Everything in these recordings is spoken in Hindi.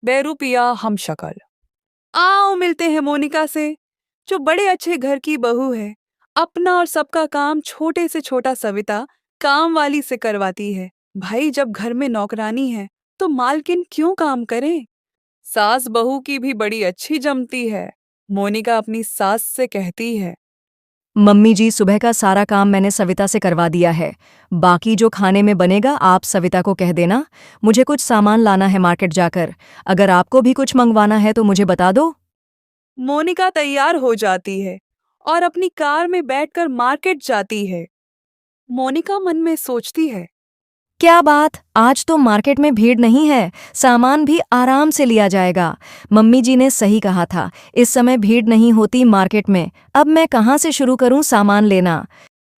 बेरुपिया हम शक्ल। आओ मिलते हैं मोनिका से, जो बड़े अच्छे घर की बहू है। अपना और सबका काम छोटे से छोटा सविता काम वाली से करवाती है। भाई जब घर में नौकरानी है तो मालकिन क्यों काम करे। सास बहू की भी बड़ी अच्छी जमती है, मोनिका अपनी सास से कहती है। मम्मी जी, सुबह का सारा काम मैंने सविता से करवा दिया है। बाकी जो खाने में बनेगा आप सविता को कह देना। मुझे कुछ सामान लाना है मार्केट जाकर। अगर आपको भी कुछ मंगवाना है तो मुझे बता दो। मोनिका तैयार हो जाती है और अपनी कार में बैठकर मार्केट जाती है। मोनिका मन में सोचती है, क्या बात, आज तो मार्केट में भीड़ नहीं है, सामान भी आराम से लिया जाएगा। मम्मी जी ने सही कहा था, इस समय भीड़ नहीं होती मार्केट में। अब मैं कहाँ से शुरू करूँ सामान लेना।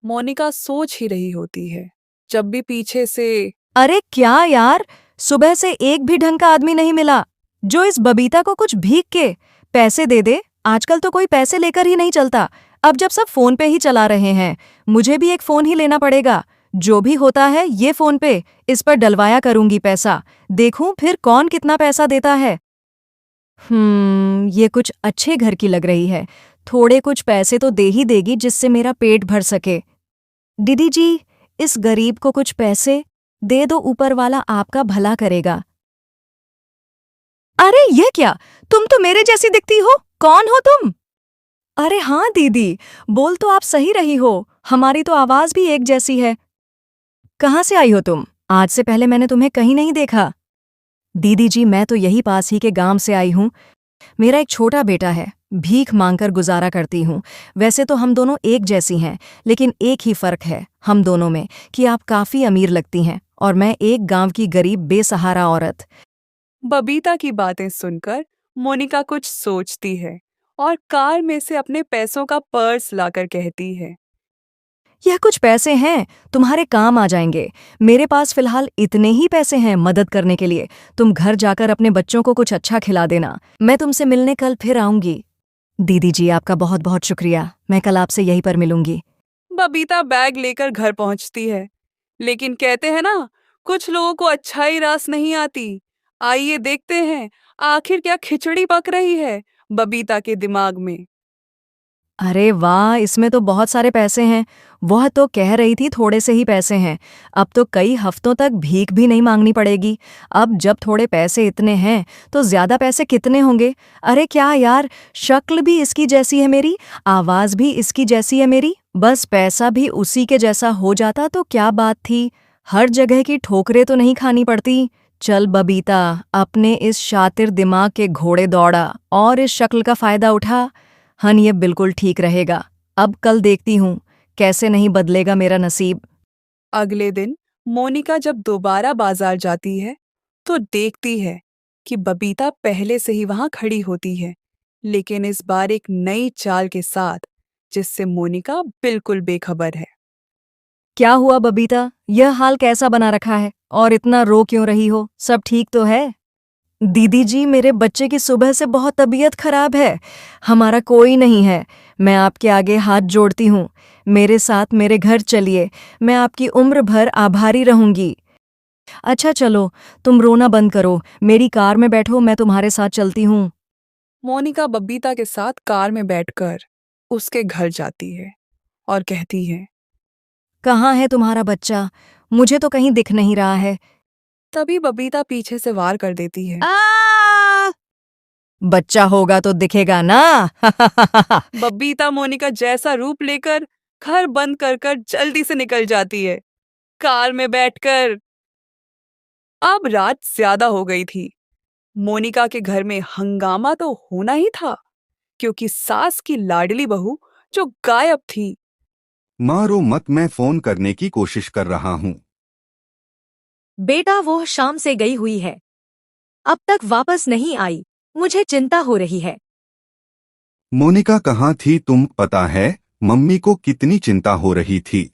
मोनिका सोच ही रही होती है जब भी पीछे से अरे क्या यार, सुबह से एक भी ढंग का आदमी नहीं मिला जो इस बबीता को कुछ भीख के पैसे दे दे। आजकल तो कोई पैसे लेकर ही नहीं चलता। अब जब सब फोन पे ही चला रहे हैं, मुझे भी एक फोन ही लेना पड़ेगा। जो भी होता है ये फोन पे, इस पर डलवाया करूंगी पैसा। देखूं फिर कौन कितना पैसा देता है। ये कुछ अच्छे घर की लग रही है। थोड़े कुछ पैसे तो दे ही देगी जिससे मेरा पेट भर सके। दीदी जी, इस गरीब को कुछ पैसे दे दो, ऊपर वाला आपका भला करेगा। अरे ये क्या, तुम तो मेरे जैसी दिखती हो। कौन हो तुम? अरे हाँ दीदी, बोल तो आप सही रही हो, हमारी तो आवाज भी एक जैसी है। कहाँ से आई हो तुम? आज से पहले मैंने तुम्हें कहीं नहीं देखा। दीदी जी, मैं तो यही पास ही के गांव से आई हूँ। मेरा एक छोटा बेटा है, भीख मांगकर गुजारा करती हूँ। वैसे तो हम दोनों एक जैसी हैं, लेकिन एक ही फर्क है हम दोनों में कि आप काफी अमीर लगती हैं और मैं एक गांव की गरीब बेसहारा औरत। बबीता की बातें सुनकर मोनिका कुछ सोचती है और कार में से अपने पैसों का पर्स लाकर कहती है। यह कुछ पैसे हैं, तुम्हारे काम आ जाएंगे। मेरे पास फिलहाल इतने ही पैसे हैं मदद करने के लिए। तुम घर जाकर अपने बच्चों को कुछ अच्छा खिला देना। मैं तुमसे मिलने कल फिर आऊंगी। दीदी जी, आपका बहुत बहुत शुक्रिया। मैं कल आपसे यहीं पर मिलूंगी। बबीता बैग लेकर घर पहुंचती है, लेकिन कहते हैं ना, कुछ लोगों को अच्छाई रास नहीं आती। आइए देखते हैं आखिर क्या खिचड़ी पक रही है बबीता के दिमाग में। अरे वाह, इसमें तो बहुत सारे पैसे हैं। वह तो कह रही थी थोड़े से ही पैसे हैं। अब तो कई हफ्तों तक भीख भी नहीं मांगनी पड़ेगी। अब जब थोड़े पैसे इतने हैं तो ज्यादा पैसे कितने होंगे। अरे क्या यार, शक्ल भी इसकी जैसी है मेरी, आवाज भी इसकी जैसी है मेरी। बस पैसा भी उसी के जैसा हो जाता तो क्या बात थी। हर जगह की ठोकरें तो नहीं खानी पड़ती। चल बबीता, अपने इस शातिर दिमाग के घोड़े दौड़ा और इस शक्ल का फायदा उठा। हन, ये बिल्कुल ठीक रहेगा। अब कल देखती हूँ कैसे नहीं बदलेगा मेरा नसीब। अगले दिन मोनिका जब दोबारा बाजार जाती है तो देखती है कि बबीता पहले से ही वहां खड़ी होती है, लेकिन इस बार एक नई चाल के साथ, जिससे मोनिका बिल्कुल बेखबर है। क्या हुआ बबीता, यह हाल कैसा बना रखा है और इतना रो क्यों रही हो? सब ठीक तो है? दीदी जी, मेरे बच्चे की सुबह से बहुत तबीयत खराब है। हमारा कोई नहीं है। मैं आपके आगे हाथ जोड़ती हूँ, मेरे साथ मेरे घर चलिए। मैं आपकी उम्र भर आभारी रहूंगी। अच्छा चलो, तुम रोना बंद करो, मेरी कार में बैठो, मैं तुम्हारे साथ चलती हूँ। मोनिका बबीता के साथ कार में बैठकर उसके घर जाती है और कहती है। कहाँ है तुम्हारा बच्चा? मुझे तो कहीं दिख नहीं रहा है। तभी बबीता पीछे से वार कर देती है। बच्चा होगा तो दिखेगा ना। बबीता मोनिका जैसा रूप लेकर घर बंद कर कर जल्दी से निकल जाती है कार में बैठकर। अब रात ज्यादा हो गई थी। मोनिका के घर में हंगामा तो होना ही था, क्योंकि सास की लाडली बहू जो गायब थी। मारो मत, मैं फोन करने की कोशिश कर रहा हूँ। बेटा, वो शाम से गई हुई है, अब तक वापस नहीं आई। मुझे चिंता हो रही है। मोनिका कहाँ थी तुम पता है? मम्मी को कितनी चिंता हो रही थी।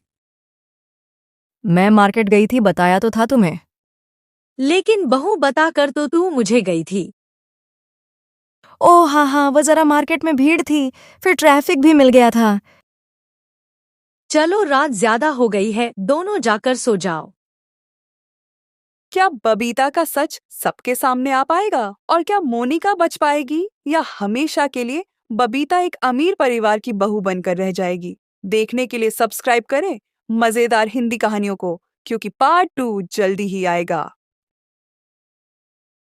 मैं मार्केट गई थी, बताया तो था तुम्हें। लेकिन बहू बता कर तो तू मुझे गई थी। ओह हाँ हाँ, वो जरा मार्केट में भीड़ थी, फिर ट्रैफिक भी मिल गया था। चलो, रात ज्यादा हो गई है, दोनों जाकर सो जाओ। क्या बबीता का सच सबके सामने आ पाएगा? और क्या मोनिका बच पाएगी या हमेशा के लिए बबीता एक अमीर परिवार की बहू बनकर रह जाएगी? देखने के लिए सब्सक्राइब करें मजेदार हिंदी कहानियों को, क्योंकि पार्ट 2 जल्दी ही आएगा।